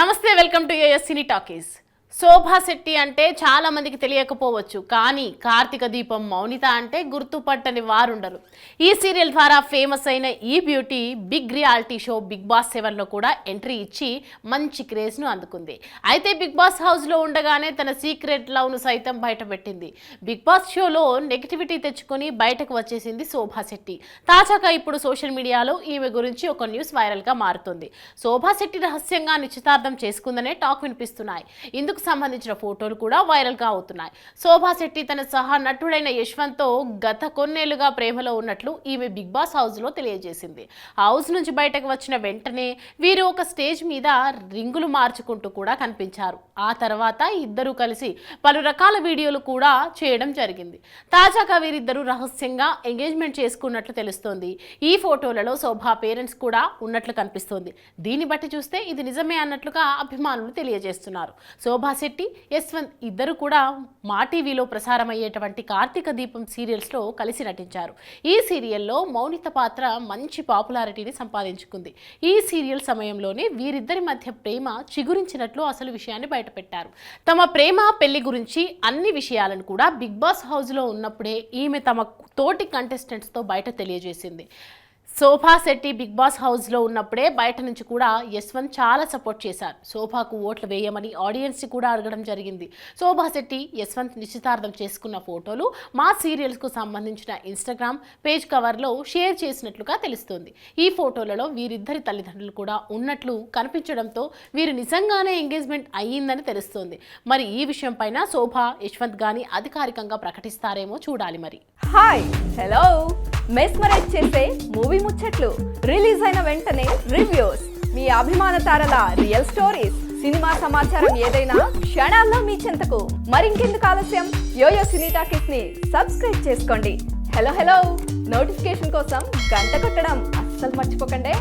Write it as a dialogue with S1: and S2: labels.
S1: నమస్తే, welcome to Yoyo cine talkies. Shobha Shetty అంటే చాలా మందికి తెలియకపోవచ్చు, కానీ కార్తీక దీపం మౌనిత అంటే గుర్తుపట్టని వారుండరు. ఈ సీరియల్ ద్వారా ఫేమస్ అయిన ఈ beauty big reality show Bigg Boss 7లో కూడా ఎంట్రీ ఇచ్చి మంచి క్రేజ్ను అందుకుంది. అయితే బిగ్ బాస్ హౌస్లో ఉండగానే తన సీక్రెట్ లవ్ను సైతం బయటపెట్టింది. బిగ్ బాస్ షోలో నెగిటివిటీ తెచ్చుకొని బయటకు వచ్చేసింది శోభా శెట్టి. తాజాగా ఇప్పుడు సోషల్ మీడియాలో ఈమె గురించి ఒక న్యూస్ వైరల్గా మారుతుంది. శోభా శెట్టి రహస్యంగా నిశ్చితార్థం చేసుకుందనే టాక్ వినిపిస్తున్నాయి. ఇందుకు సంబంధించిన ఫోటోలు కూడా వైరల్ గా అవుతున్నాయి. శోభా శెట్టి తన సహా నటుడైన యశ్వంత్ తో గత కొన్నేళ్లుగా ప్రేమలో ఉన్నట్లు ఈమె బిగ్ బాస్ హౌస్ లో తెలియజేసింది. హౌస్ నుంచి బయటకు వచ్చిన వెంటనే వీరు ఒక స్టేజ్ మీద రింగులు మార్చుకుంటూ కూడా కనిపించారు. ఆ తర్వాత ఇద్దరు కలిసి పలు రకాల వీడియోలు కూడా చేయడం జరిగింది. తాజాగా వీరిద్దరూ రహస్యంగా ఎంగేజ్మెంట్ చేసుకున్నట్లు తెలుస్తోంది. ఈ ఫోటోలలో శోభా పేరెంట్స్ కూడా ఉన్నట్లు కనిపిస్తోంది. దీన్ని బట్టి చూస్తే ఇది నిజమే అన్నట్లుగా అభిమానులు తెలియజేస్తున్నారు. శోభా శెట్టి, యశ్వంత్ ఇద్దరు కూడా మా టీవీలో ప్రసారమయ్యేటువంటి కార్తీక దీపం సీరియల్స్లో కలిసి నటించారు. ఈ సీరియల్లో మౌనిత పాత్ర మంచి పాపులారిటీని సంపాదించుకుంది. ఈ సీరియల్ సమయంలోనే వీరిద్దరి మధ్య ప్రేమ చిగురించినట్లు అసలు విషయాన్ని బయటపెట్టారు. తమ ప్రేమ పెళ్లి గురించి అన్ని విషయాలను కూడా బిగ్ బాస్ హౌస్లో ఉన్నప్పుడే ఈమె తమ తోటి కంటెస్టెంట్స్తో బయట తెలియజేసింది. శోభా శెట్టి బిగ్ బాస్ హౌస్లో ఉన్నప్పుడే బయట నుంచి కూడా యశ్వంత్ చాలా సపోర్ట్ చేశారు. శోభాకు ఓట్లు వేయమని ఆడియన్స్ కూడా అడగడం జరిగింది. శోభా శెట్టి యశ్వంత్ నిశ్చితార్థం చేసుకున్న ఫోటోలు మా సీరియల్స్కు సంబంధించిన ఇన్స్టాగ్రామ్ పేజ్ కవర్లో షేర్ చేసినట్లుగా తెలుస్తోంది. ఈ ఫోటోలలో వీరిద్దరి తల్లిదండ్రులు కూడా ఉన్నట్లు కనిపించడంతో వీరు నిజంగానే ఎంగేజ్మెంట్ అయ్యిందని తెలుస్తోంది. మరి ఈ విషయం పైన శోభా, యశ్వంత్ గాని అధికారికంగా ప్రకటిస్తారేమో చూడాలి. మరి
S2: హాయ్, హలో, మెస్మరైజ్ చేసే మూవీ ముచ్చట్లు, రిలీజ్ అయిన వెంటనే రివ్యూస్, మీ అభిమాన తారల రియల్ స్టోరీస్, సినిమా సమాచారం ఏదైనా క్షణాల్లో మీ చెంతకు. మరింకెందుకు ఆలస్యం, యోయో సినీ టాకీస్ ని సబ్స్క్రైబ్ చేసుకోండి. హలో హలో నోటిఫికేషన్ కోసం గంట కొట్టడం అస్సలు మర్చిపోకండి.